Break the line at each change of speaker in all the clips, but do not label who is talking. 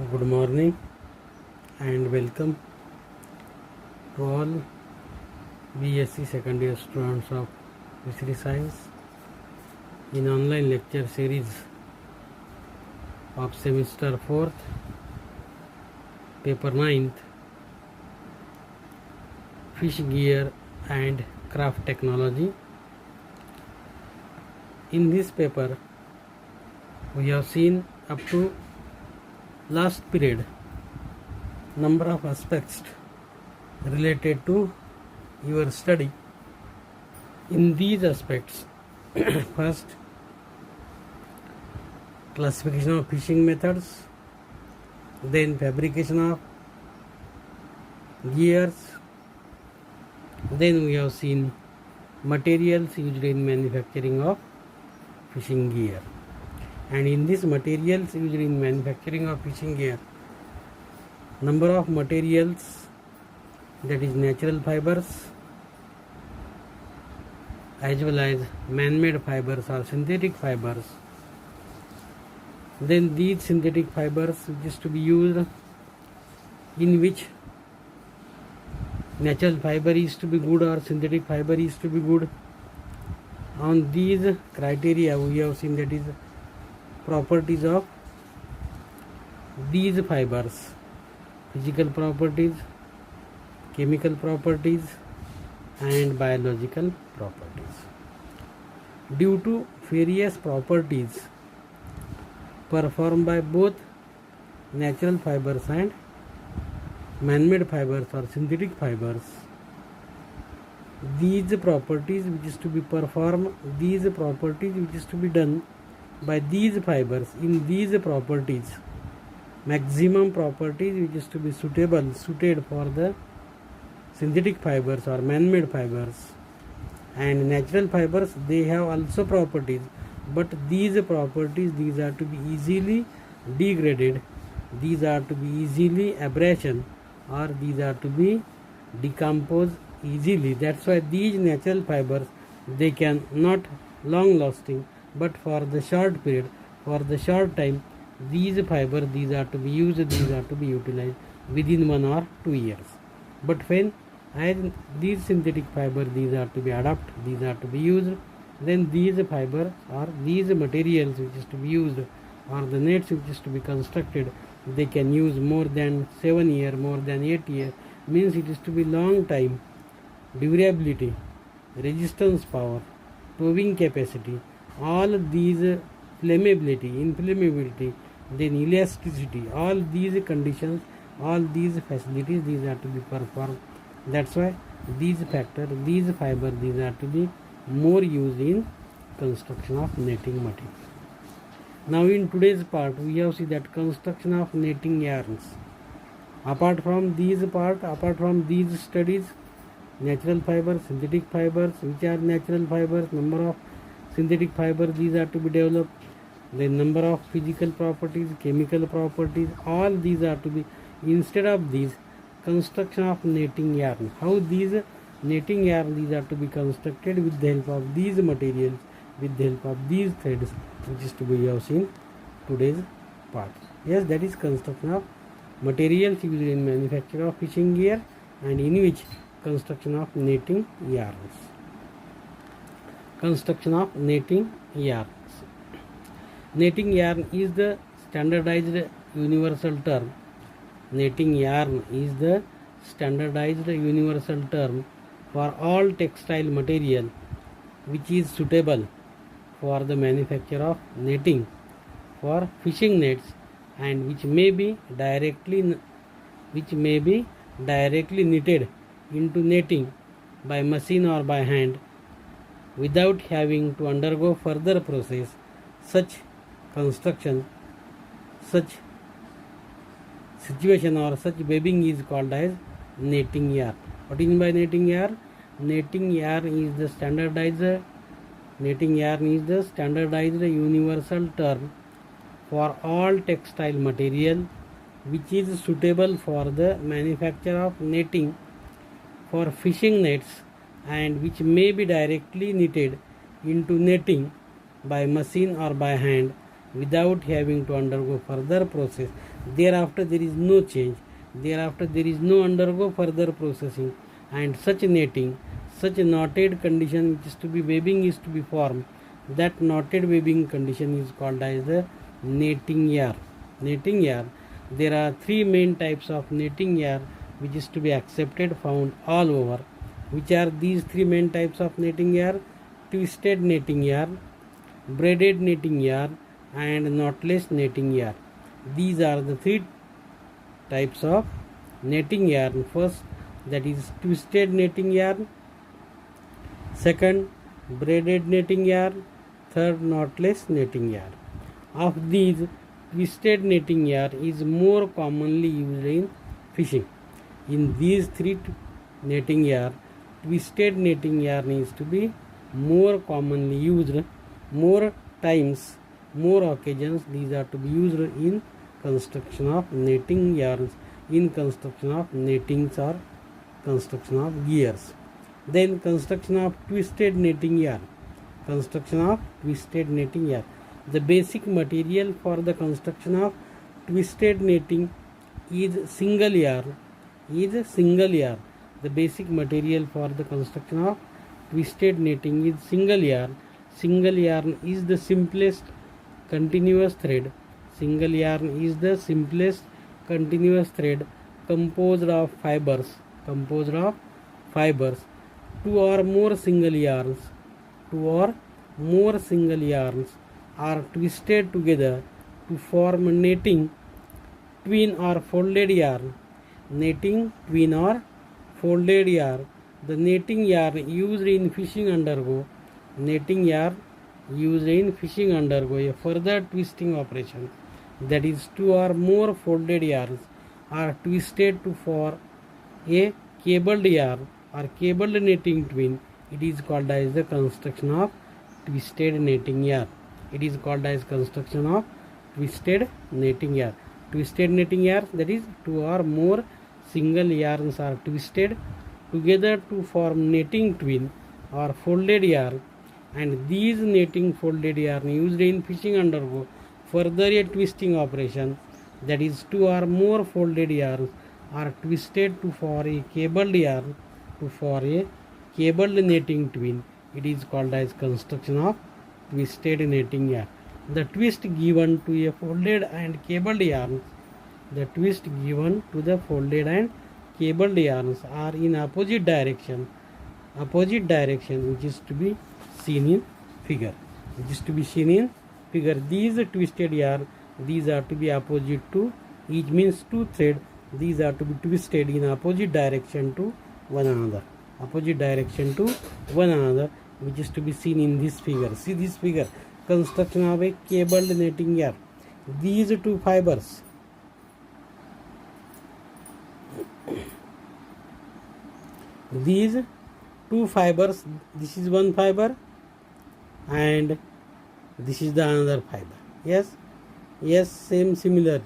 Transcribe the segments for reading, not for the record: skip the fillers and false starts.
Good morning and welcome to all BSc second year students of Fishery Science in online lecture series of semester 4th, paper 9th, Fish Gear and Craft Technology. In this paper we have seen up to last period number of aspects related to your study. In these aspects, first, classification of fishing methods, then fabrication of gears, then we have seen materials used in manufacturing of fishing gear. And in this materials used in manufacturing of fishing gear, number of materials, that is natural fibers as well as man-made fibers or synthetic fibers. Then these synthetic fibers which is to be used, in which natural fiber is to be good or synthetic fiber is to be good. On these criteria we have seen, that is properties of these fibers: physical properties, chemical properties and biological properties. Due to various properties performed by both natural fibers and man-made fibers or synthetic fibers, these properties which is to be performed, these properties which is to be done by these fibers, in these properties, maximum properties which is to be suited for the synthetic fibers or man-made fibers. And natural fibers, they have also properties, but these properties, these are to be easily degraded, these are to be easily abrasion, or these are to be decomposed easily. That's why these natural fibers, they can not long lasting, but for the short period, for the short time, these fibers, these are to be used, these are to be utilized within 1 or 2 years. But when as these synthetic fibers, these are to be adopted, these are to be used, then these fibers or these materials which is to be used, or the nets which is to be constructed, they can use more than 7 years, more than 8 years, means it is to be long time, durability, resistance power, towing capacity, all these flammability, inflammability, then elasticity, all these conditions, all these facilities, these are to be performed. That's why these factors, these fibers, these are to be more used in construction of netting material. Now in today's part we have seen that construction of netting yarns. Apart from these studies, natural fibers, synthetic fibers, which are natural fibers, number of synthetic fibers, these are to be developed, the number of physical properties, chemical properties, all these are to be, instead of these, construction of netting yarn, how these netting yarn, these are to be constructed with the help of these materials, with the help of these threads, which is to be used in today's part. Yes, that is construction of materials used in manufacture of fishing gear, and in which construction of netting yarns. Construction of netting yarns. Netting yarn is the standardized universal term. Netting yarn is the standardized universal term for all textile material which is suitable for the manufacture of netting for fishing nets, and which may be directly knitted into netting by machine or by hand without having to undergo further process. Such construction, such situation or such webbing is called as netting yarn. What is meant by netting yarn? Netting yarn is the standardized universal term for all textile material which is suitable for the manufacture of netting for fishing nets, and which may be directly knitted into netting by machine or by hand without having to undergo further process. Thereafter there is no change. Thereafter there is no undergo further processing, and such netting, such a knotted condition which is to be webbing is to be formed. That knotted webbing condition is called as the netting yarn. Netting yarn. There are three main types of netting yarn which is to be accepted, found all over. Which are these three main types of netting yarn? Twisted netting yarn, braided netting yarn, and knotless netting yarn. These are the three types of netting yarn. First, that is twisted netting yarn. Second, braided netting yarn. Third, knotless netting yarn. Of these, twisted netting yarn is more commonly used in fishing. In these three netting yarn, twisted netting yarn is to be more commonly used, more times, more occasions these are to be used in construction of netting yarns, in construction of nettings or construction of gears. Then construction of twisted netting yarn. Construction of twisted netting yarn. The basic material for the construction of twisted netting is single yarn. The basic material for the construction of twisted netting is single yarn. Single yarn is the simplest continuous thread. Single yarn is the simplest continuous thread composed of fibers. Two or more single yarns are twisted together to form netting, twin or folded yarn. Netting, twin or folded yarn. The netting yarn used in fishing undergo a further twisting operation. That is, two or more folded yarns are twisted to form a cabled yarn or cabled netting twin. It is called as the construction of twisted netting yarn. Twisted netting yarn, that is, two or more single yarns are twisted together to form netting twin or folded yarn, and these netting folded yarn used in fishing undergo further a twisting operation. That is, two or more folded yarns are twisted to form a cabled yarn, to form a cabled netting twin. It is called as construction of twisted netting yarn. The twist given to a folded and cabled yarns, are in opposite direction, which is to be seen in figure. These twisted yarn, these are to be opposite to, each means two thread, these are to be twisted in opposite direction to one another, which is to be seen in this figure. See this figure, construction of a cabled netting yarn. These two fibers, this is one fiber and this is the another fiber. Yes, similarly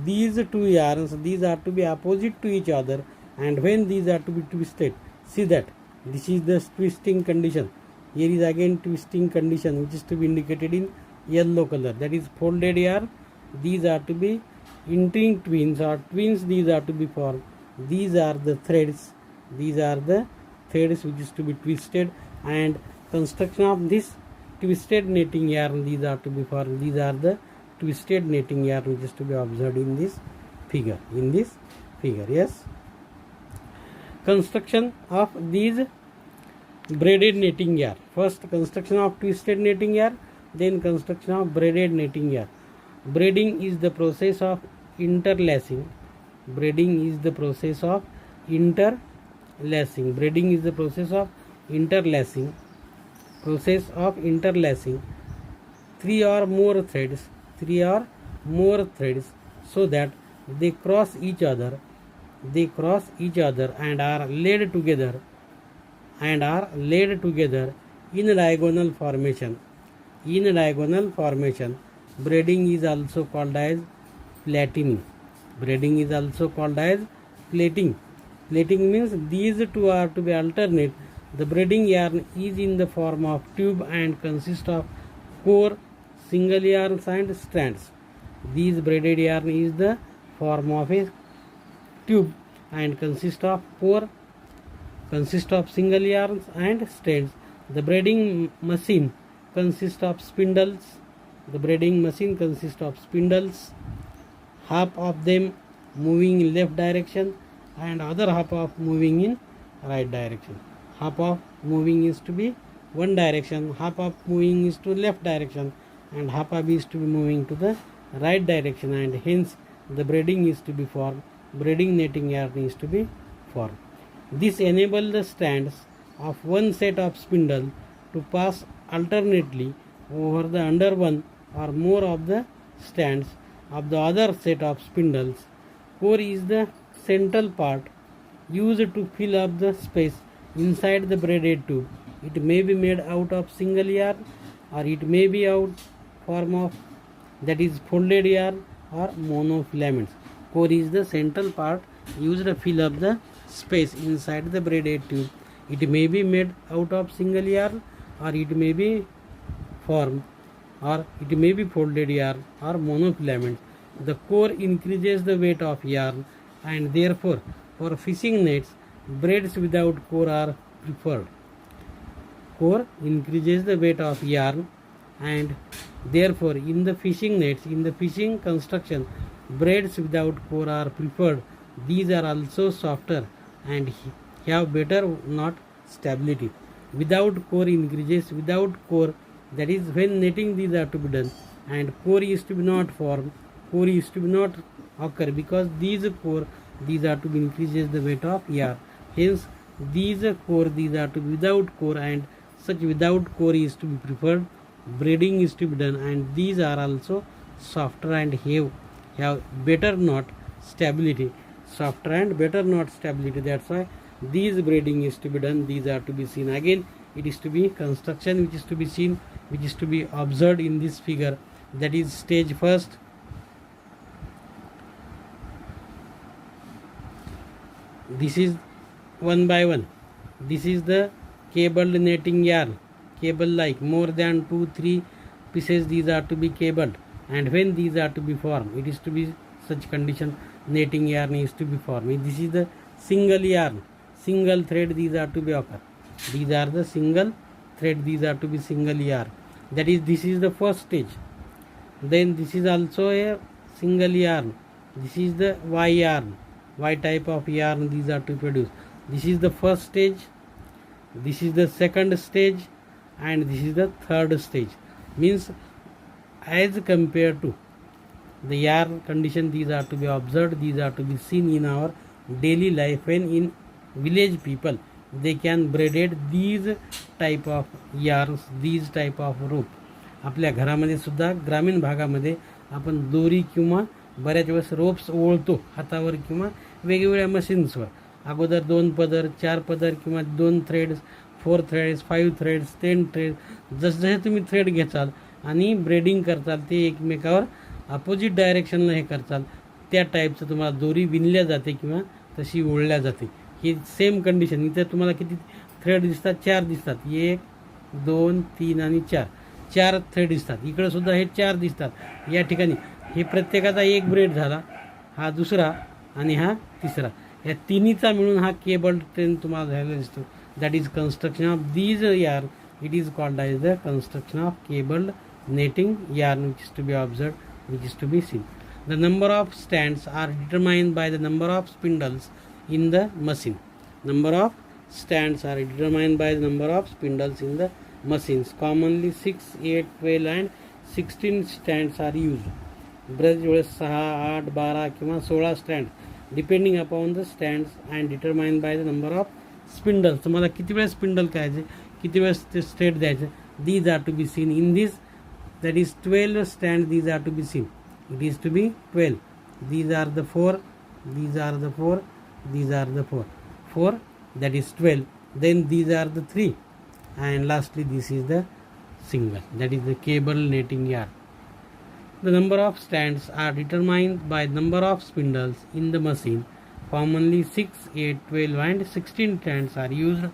these two yarns, these are to be opposite to each other, and when these are to be twisted, see that this is the twisting condition. Here is again twisting condition, which is to be indicated in yellow color. That is folded yarn. These are to be entering twins or twins. These are to be formed. These are the threads. Which is to be twisted, and construction of this twisted netting yarn, these are to be formed. These are the twisted netting yarn which is to be observed in this figure. Yes. Construction of these braided netting yarn. First, construction of twisted netting yarn, then construction of braided netting yarn. Braiding is the process of interlacing. Three or more threads so that they cross each other and are laid together in diagonal formation. Braiding is also called as plaiting. Plating means these two are to be alternate. The braiding yarn is in the form of tube and consists of core, single yarns and strands. These braided yarn is the form of a tube and consists of single yarns and strands. The braiding machine consists of spindles. Half of them moving in left direction and other half of moving in right direction. Half of moving is to be one direction, half of moving is to left direction, and half of is to be moving to the right direction, and hence the braiding is to be formed. Braiding netting yarn is to be formed. This enables the strands of one set of spindle to pass alternately over the under one or more of the strands of the other set of spindles. Core is the central part used to fill up the space inside the braided tube. It may be made out of single yarn or it may be out form of that is folded yarn or monofilaments. Core is the central part used to fill up the space inside the braided tube. It may be made out of single yarn or it may be form or it may be folded yarn or monofilament. The core increases the weight of yarn and therefore for fishing nets braids without core are preferred. Core increases the weight of yarn and therefore in the fishing nets, in the fishing construction, braids without core are preferred. These are also softer and have better knot stability. Without core increases, without core, that is when netting these are to be done, and core is to be not formed, core is to be not occur because these core, these are to be increases the weight of yarn. Hence these core, these are to be without core, and such without core is to be preferred. Braiding is to be done, and these are also softer and have better knot stability. Softer and better knot stability. That's why these braiding is to be done. These are to be seen. Again, it is to be construction which is to be seen, which is to be observed in this figure. That is stage first. This is one by one. This is the cabled netting yarn. Cable like more than 2-3 pieces, these are to be cabled, and when these are to be formed, it is to be such condition netting yarn is to be formed. This is the single yarn, single thread, these are to be occur. These are the single thread, these are to be single yarn. That is, this is the first stage. Then this is also a single yarn. This is the Y yarn, Y type of yarn, these are to produce. This is the first stage, this is the second stage, and this is the third stage. Means as compared to the yarn condition, these are to be observed, these are to be seen in our daily life. When in village people, they can braided these type of yarns, these type of rope. आपल्या घरामध्ये सुद्धा ग्रामीण भागामध्ये आपण दोरी किंवा बऱ्याच वेळेस रोप्स ओळतो हातावर किंवा वेगवेगळ्या मशीन्सवर. अगोदर 2 पदर, 4 पदर किंवा 2 थ्रेड्स, 4 थ्रेड्स, 5 थ्रेड्स, 10 थ्रेड्स, जसजसे तुम्ही थ्रेड घेचाल आणि ब्रेडिंग करताल ते एकमेकावर अपोजिट डायरेक्शनला हे करताल, त्या टाईपचं तुम्हाला दोरी विणल्या जाते किंवा तशी ओढल्या जाते. ही सेम कंडिशन. इथे तुम्हाला किती थ्रेड दिसतात? 4 दिसतात. 1, 2, 3 आणि 4 थ्रेड दिसतात. इकडे सुद्धा हे 4 दिसतात. या ठिकाणी हे प्रत्येकाचा एक ब्रेड झाला, हा दुसरा आणि हा तिसरा. या तिन्हीचा मिळून हा केबल ट्रेन तुम्हाला झालेला दिसतो. That is construction of these yarn. It is called as the construction of cabled netting yarn, which is to be observed, which is to be seen. The number of strands are determined by the number of spindles in the machine. Number of strands are determined by the number of spindles in the machines. Commonly 6, 8, 12 and 16 strands are used. बरेच वेळेस 6, 8, 12 किंवा 16 strands depending upon the stands and determined by the number of spindles. तुम्हाला किती वेळेस spindle करायचे, किती वेळेस ते स्ट्रेट द्यायचे. These are to be seen in this. That is 12 strands, these are to be seen. It is to be 12. These are the 4, these are the 4, these are the 4, that is 12. Then these are the 3, and lastly this is the single, that is the cable netting yarn. The number of strands are determined by number of spindles in the machine. Commonly 6, 8, 12 and 16 strands are used.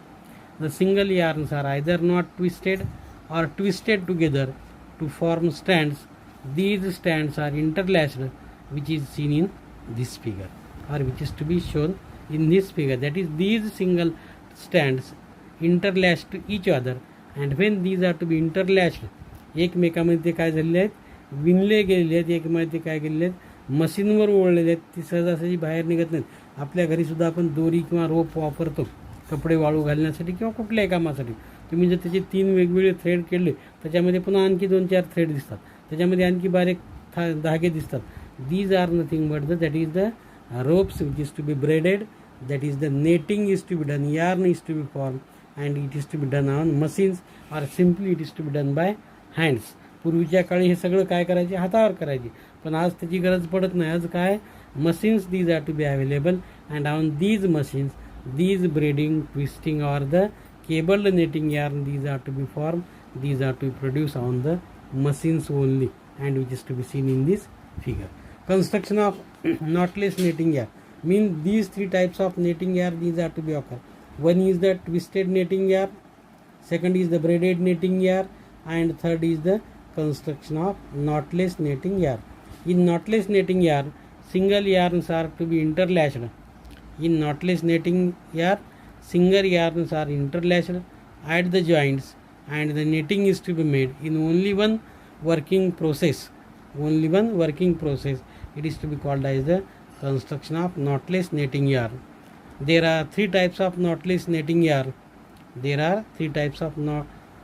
The single yarns are either not twisted or twisted together to form stands. These stands are interlaced, which is seen in this figure, or which is to be shown in this figure. That is, these single stands interlashed to each other, and when these are to be interlashed, एकमेकामध्ये ते काय झालेले आहेत, विणले गेलेले आहेत, एकमेकांमध्ये काय केलेले आहेत, मशीनवर ओढलेले आहेत. ती सहजासहजी बाहेर निघत नाहीत. आपल्या घरीसुद्धा आपण दोरी किंवा रोप वापरतो कपडे वाळू घालण्यासाठी किंवा कुठल्याही कामासाठी. तुम्ही जर त्याचे 3 वेगवेगळे थ्रेड केले, त्याच्यामध्ये पुन्हा आणखी 2-4 थ्रेड दिसतात, त्याच्यामध्ये आणखी बारीक धागे दिसतात. These are nothing but that is the ropes which is to be braided, that is the netting is to be done, yarn is to be formed, and it is to be done on machines or simply it is to be done by hands. पूर्वीच्या काळी हे सगळं काय करायचे, हातावर करायचे, पण आज त्याची गरज पडत नाही. आज काय, machines these are to be available, and on these machines these braiding, twisting or the cabled netting yarn, these are to be formed, these are to be produced on the machines only, and which is to be seen in this figure. Construction of knotless netting yarn means these 3 types of netting yarn, these are to be occur. One is the twisted netting yarn, second is the braided netting yarn, and third is the construction of knotless netting yarn. In knotless netting yarn, single yarns are to be interlashed. In knotless netting yarn, single yarns are interlashed at the joints, and the netting is to be made in only one working process. Only one working process. It is to be called as the construction of knotless netting yarn. There are 3 types of knotless netting yarn. There are 3 types of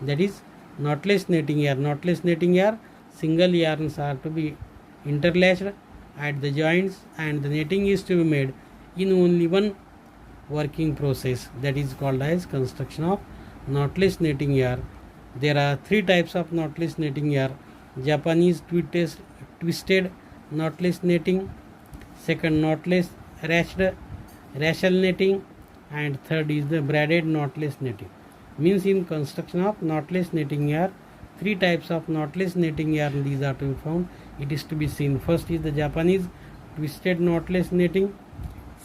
that is knotless netting yarn. Knotless netting yarn, single yarns are to be interlashed at the joints, and the netting is to be made in only one working process. That is called as construction of knotless netting yarn. There are 3 types of knotless netting yarn. Japanese twisted knotless netting, second knotless racial netting, and third is the braided knotless netting. Means in construction of knotless netting yarn, 3 types of knotless netting yarn, these are to be found. It is to be seen. First is the Japanese twisted knotless netting,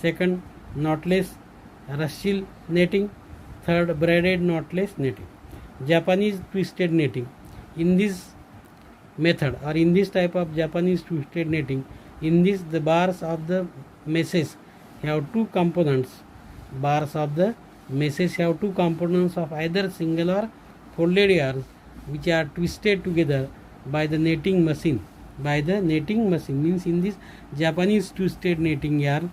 second knotless racial netting, third braided knotless netting. Japanese twisted netting. In this method, or in this type of Japanese twisted netting, in this the bars of the meshes have 2 components. Bars of the meshes have 2 components of either single or folded yarns, which are twisted together by the netting machine. By the netting machine means in this Japanese twisted netting yarn,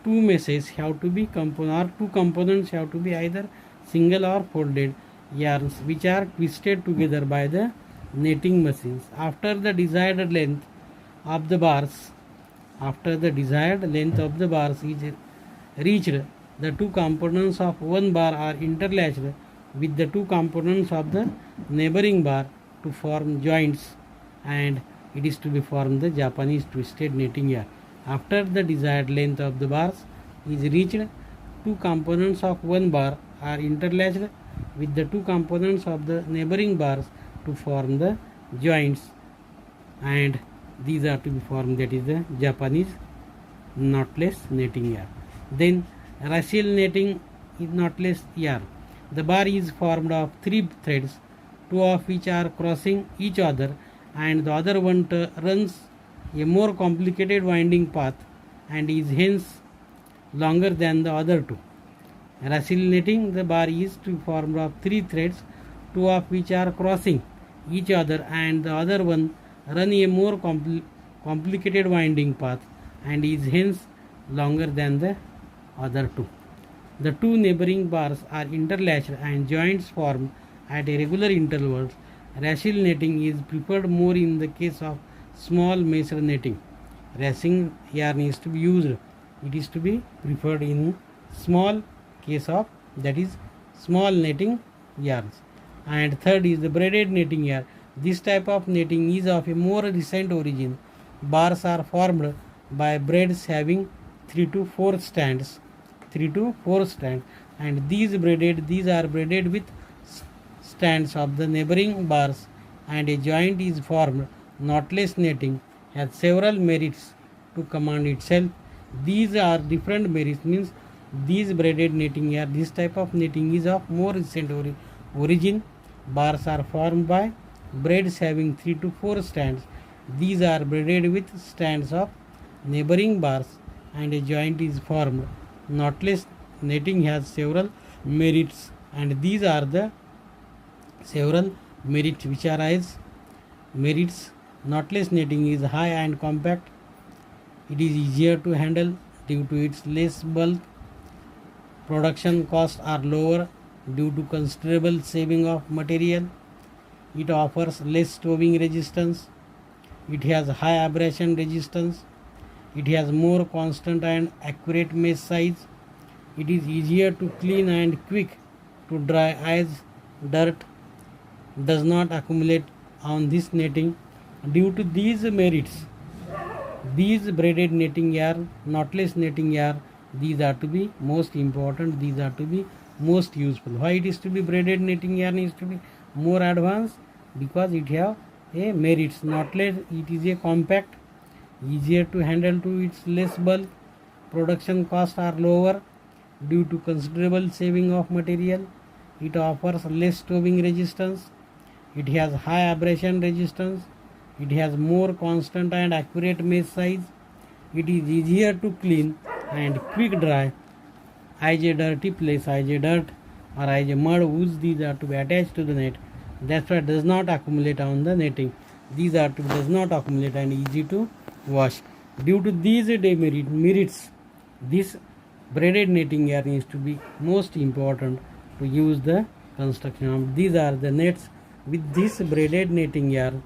2 meshes have to be or 2 components have to be either single or folded yarns, which are twisted together by the netting machines. After the desired length of the bars is reached, the 2 components of one bar are interlashed with the 2 components of the neighboring bar to form joints, and it is to be formed the Japanese twisted netting yarn. After the desired length of the bars is reached, 2 components of one bar are interlashed with the 2 components of the neighboring bars to form the joints, and these are to be formed. That is the Japanese knotless netting yarn. Then racial netting is knotless yarn. The bar is formed of 3 threads, 2 of which are crossing each other, and the other one runs a more complicated winding path and is hence longer than the other 2. Racial netting, the bar is to formed of 3 threads, 2 of which are crossing each other, and the other one run a more complicated winding path and is hence longer than the other 2. The 2 neighboring bars are interlashed and joints formed at a regular intervals. Racial netting is preferred more in the case of small mesh netting. Racing yarn is to be used. It is to be preferred in small case of, that is, small netting yarns. And third is the braided netting yarn. This type of netting is of a more recent origin. Bars are formed by braids having 3 to 4 strands, and these are braided with strands of the neighboring bars, and a joint is formed. Knotless netting has several merits to command itself. These are different merits, means these braided netting yarn, this type of netting is of more recent origin. Bars are formed by braids having 3 to 4 strands. These are braided with strands of neighboring bars and a joint is formed. Knotless netting has several merits, and these are the several merits which are as merits. Knotless netting is high and compact. It is easier to handle due to its less bulk. Production costs are lower due to considerable saving of material. It offers less stoving resistance. It has high abrasion resistance. It has more constant and accurate mesh size. It is easier to clean and quick to dry as dirt does not accumulate on this netting. Due to these merits, these braided netting yarn, knotless netting yarn, these are to be most important, these are to be most useful. Why it is to be braided netting yarn is to be more advanced? Because it have a merits. Knotless, it is a compact, easier to handle to its less bulk. Production costs are lower due to considerable saving of material. It offers less stoving resistance. It has high abrasion resistance. It has more constant and accurate mesh size. It is easier to clean and quick dry as a dirty place, as a dirt or as a mud woods. These are to be attached to the net. That's why it does not accumulate on the netting. These are to does not accumulate and easy to wash. Due to these merits, this braided netting yarn is to be most important to use the construction of. These are the nets with this braided netting yarn.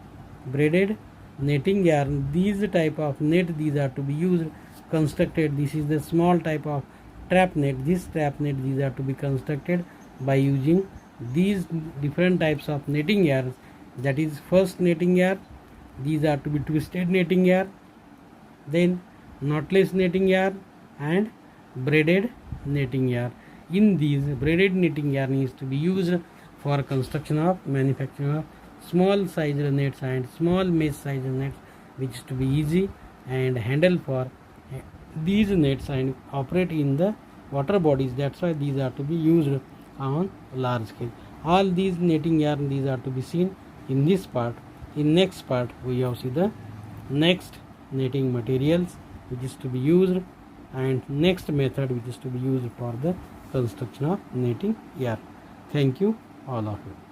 Braided netting yarn, these type of net, these are to be used, constructed. This is the small type of trap net. This trap net, these are to be constructed by using these different types of netting yarns. That is first netting yarn, these are to be twisted netting yarn, then knotless netting yarn and braided netting yarn. In these, braided netting yarn is to be used for construction of manufacturing of small size nets and small mesh size nets, which is to be easy and handle for these nets and operate in the water bodies. That's why these are to be used on large scale. All these netting yarn, these are to be seen in this part. In next part we have see the next netting materials which is to be used and next method which is to be used for the construction of netting yarn. Thank you all of you.